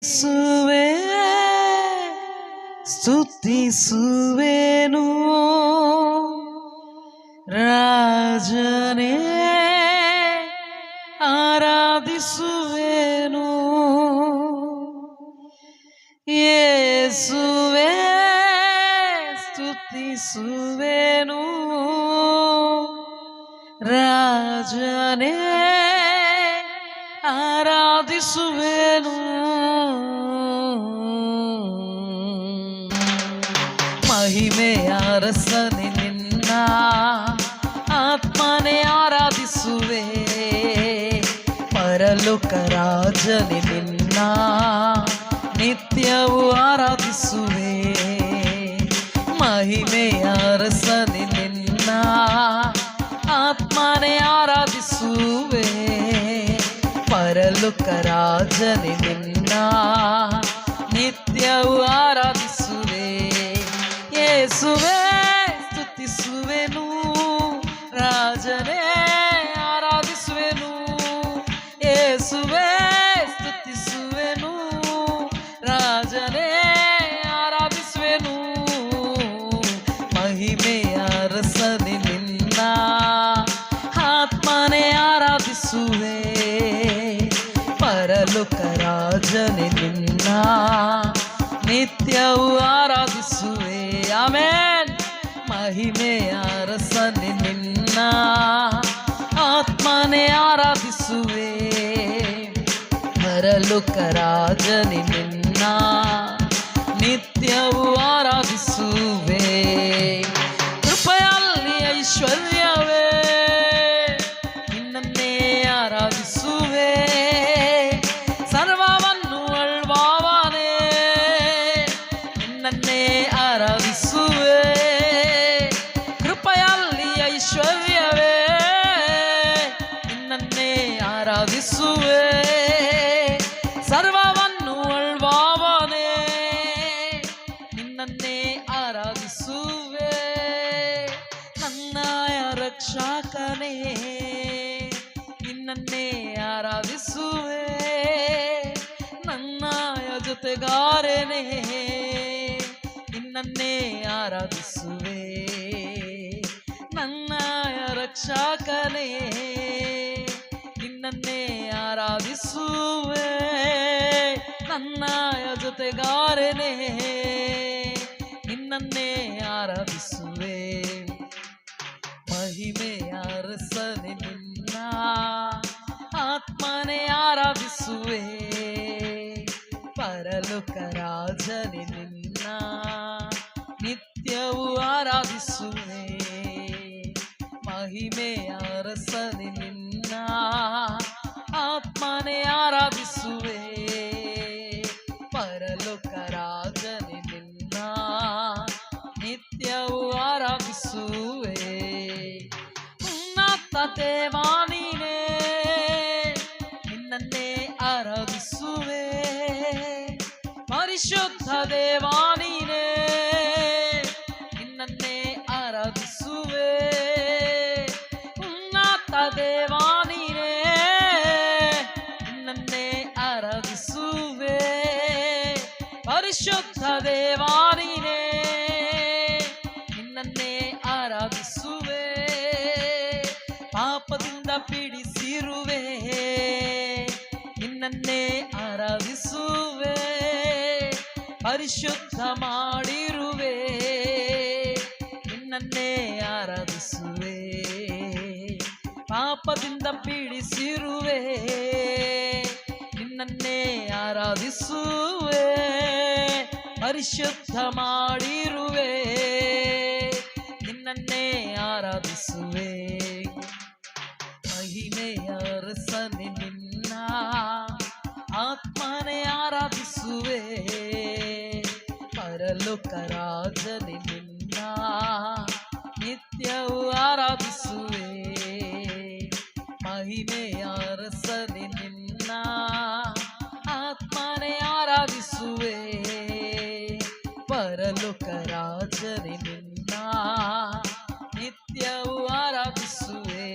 ಸುವೆ ಸ್ತುತಿಸುವೆನು ರಾಜನೇ ಆರಾಧಿಸುವೆನು ಯೇಸುವೆ ಸ್ತುತಿಸುವೆನು ರಾಜನೇ ಆರಾಧಿಸುವೆನು ಮಹಿಮೆಯ ಅರಸನೆ ನಿನ್ನ ಆತ್ಮನೇ ಆರಾಧಿಸುವೆ ಪರಲೋಕ ರಾಜನೆ ನಿನ್ನ ನಿತ್ಯವೂ ಆರಾಧಿಸುವೆ ಮಹಿಮೆಯ ಅರಸನೆ ನಿನ್ನ ಆತ್ಮನೇ ಆರಾಧಿಸುವೆ ಪರಲೋಕ ರಾಜನೆ ನಿನ್ನ ನಿತ್ಯವೂ ಆರಾಧಿಸುವೆ ಯೇಸುವೆ ಸ್ತುತಿಸುವೆನು ರಾಜನೇ ಆರಾಧಿಸುವೆನು ಯೇಸುವೆ ಸ್ತುತಿಸುವೆನು ರಾಜನೇ ಆರಾಧಿಸುವೆನು ಮಹಿಮೆಯ ಅರಸನೆ ನಿನ್ನ ಆತ್ಮನೇ ಆರಾಧಿಸುವೆ ಪರಲೋಕ ರಾಜನೆ ನಿನ್ನ ನಿತ್ಯವೂ ಆರಾಧಿಸುವೆ ಆಮೆನ್ ಮಹಿಮೆಯ ಅರಸನೆ ನಿನ್ನ ಆತ್ಮನೇ ಆರಾಧಿಸುವೆ ಪರಲೋಕ ರಾಜನೆ ನಿನ್ನ ನಿತ್ಯವೂ ಆರಾಧಿಸುವೆ ಕೃಪೆಯಲ್ಲಿ ಐಶ್ವರ್ಯವೇ ನಿನ್ನನ್ನೇ ಆರಾಧಿಸುವೆ ಸರ್ವವನ್ನು ಅಳ್ವಾವನೇ ನಿನ್ನನ್ನೇ ಆರಾಧಿಸುವೆ ಕೃಪೆಯಲ್ಲಿ ಐಶ್ವರ್ಯವೇ ನಿನ್ನನ್ನೇ ಆರಾಧಿಸುವೆ ಸರ್ವವನ್ನು ಅಳ್ವಾವನೇ ನಿನ್ನನ್ನೇ ಆರಾಧಿಸುವೆ ನನ್ನಯ ರಕ್ಷಕನೇ ನಿನ್ನನ್ನೇ ಆರಾಧಿಸುವೆ ನನ್ನಯ ಜೊತೆಗಾರನೇ ನಿನ್ನನ್ನೇ ಆರಾಧಿಸುವೆ ನನ್ನಯ ರಕ್ಷಕನೇ ನಿನ್ನನ್ನೇ ಆರಾಧಿಸುವೆ ನನ್ನಯ ಜೊತೆಗಾರನೇ ನಿನ್ನನ್ನೇ ಆರಾಧಿಸುವೆ ಮಹಿಮೆಯ ಅರಸನೆ ನಿನ್ನ ಆತ್ಮನೇ ಆರಾಧಿಸುವೆ ಪರಲೋಕ ರಾಜನೆ ನಿನ್ನ ನಿತ್ಯವೂ ಆರಾಧಿಸುವೆ ಮಹಿಮೆಯ ಅರಸನೆ ನಿನ್ನ ಆತ್ಮನೇ ಆರಾಧಿಸುವೆ ಪರಲೋಕ ರಾಜನೆ ನಿನ್ನ ನಿತ್ಯವೂ ಆರಾಧಿಸುವೆ ಉನ್ನತ ದೇವಾ ನೀನೇ ನಿನ್ನನ್ನೇ ಆರಾಧಿಸುವೆ ಪರಿಶುದ್ಧ ದೇವಾ ನೀನೇ ನಿನ್ನನ್ನೇ ಆರಾಧಿಸುವೆ ಉನ್ನತ ದೇವಾ ನೀನೇ ನಿನ್ನನ್ನೇ ಆರಾಧಿಸುವೆ ಪರಿಶುದ್ಧ ದೇವಾ ನೀನೇ ನಿನ್ನನ್ನೇ ಆರಾಧಿಸುವೆ ಪಾಪದಿಂದ ಪೀಡಿಸಿರುವೆ ನಿನ್ನನ್ನೇ ಆರಾಧಿಸುವೆ ಪರಿಶುದ್ಧ ಮಾಡಿರುವೆ ನಿನ್ನನ್ನೇ ಆರಾಧಿಸುವೆ ಪಾಪದಿಂದ ಪೀಡಿಸಿರುವೆ ನಿನ್ನನ್ನೇ ಆರಾಧಿಸುವೆ ಪರಿಶುದ್ಧ ಮಾಡಿರುವೆ ನಿನ್ನನ್ನೇ ಆರಾಧಿಸುವೆ ಮಹಿಮೆಯ ಅರಸನೆ ನಿನ್ನ ಆತ್ಮನೇ ಆರಾಧಿಸುವೆ ಪರಲೋಕ ರಾಜನೆ ನಿನ್ನ ನಿತ್ಯವೂ ಆರಾಧಿಸುವೆ ಮಹಿಮೆಯ ಅರಸನೆ ನಿನ್ನ ಆತ್ಮನೇ ಆರಾಧಿಸುವೆ ಪರಲೋಕ ರಾಜನೆ ನಿನ್ನ ನಿತ್ಯವೂ ಆರಾಧಿಸುವೆ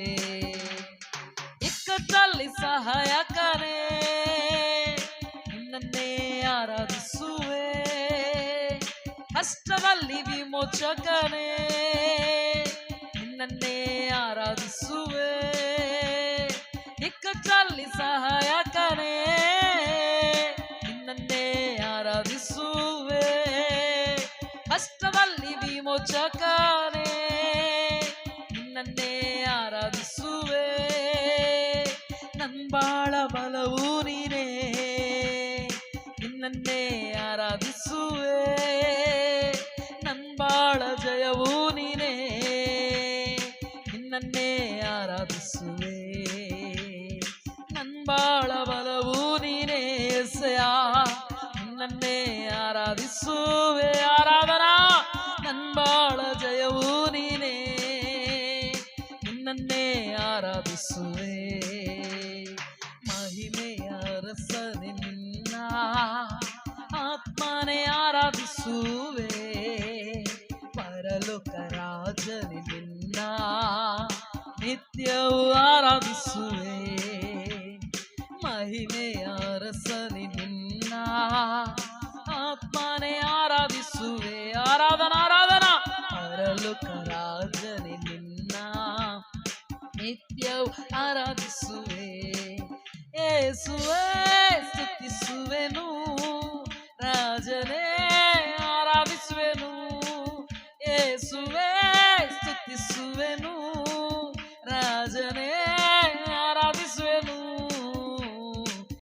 ಇಕ್ಕಟ್ಟಲ್ಲಿ ಸಹಾಯಕನೇ ನಿನ್ನನ್ನೇ ಆರಾಧಿಸುವೆ, ಕಷ್ಟದಲ್ಲಿ ವಿಮೋಚಕನೇ ನಿನ್ನನ್ನೇ ಆರಾಧಿಸುವೆ, ಇಕ್ಕಟ್ಟಲ್ಲಿ ಸಹಾಯಕನೇ ನಿನ್ನನ್ನೇ ಆರಾಧಿಸುವೆ, ಕಷ್ಟದಲ್ಲಿ ವಿಮೋಚಕನೇ ನಿನ್ನನ್ನೇ ಆರಾಧಿಸುವೆ, ನನ್ಬಾಳ ಬಲವು ನೀನೇ ನಿನ್ನನ್ನೇ ಆರಾಧಿಸುವೆ, ನನ್ಬಾಳ ಜಯವು ನೀನೇ ನಿನ್ನನ್ನೇ ಆರಾಧಿಸುವೆ, ನನ್ಬಾಳ ಬಲವು ನೀನೇ ಎಸೆಯ ನಿನ್ನನ್ನೇ ಆರಾಧಿಸುವೆ, ಆರಾಧನಾ ನನ್ಬಾಳ ಜಯವು ನೀನೇ ನಿನ್ನನ್ನೇ ಆರಾಧಿಸುವೆ, ಮಹಿಮೆಯ ರಸನೆ ನಿನ್ನ ಆತ್ಮನೇ ಆರಾಧಿಸುವೆ, ಪರಲೋಕ ರಾಜನೆ ನಿನ್ನ ನಿತ್ಯವೂ ಆರಾಧಿಸುವೆ, ಮಹಿಮೆಯ ರಸನೆ ನಿನ್ನ ಆತ್ಮನೇ ಆರಾಧಿಸುವೆ, ಆರಾಧನಾ ಆರಾಧನಾ ಪರಲೋಕ ರಾಜನೆ ನಿನ್ನ ನಿತ್ಯವೂ ಆರಾಧಿಸುವೆ, ಯೇಸುವೇ ಸ್ತುತಿಸುವೆನು, ರಾಜನೇ ಆರಾಧಿಸುವೆನು, ಯೇಸುವೇ ಸ್ತುತಿಸುವೆನು,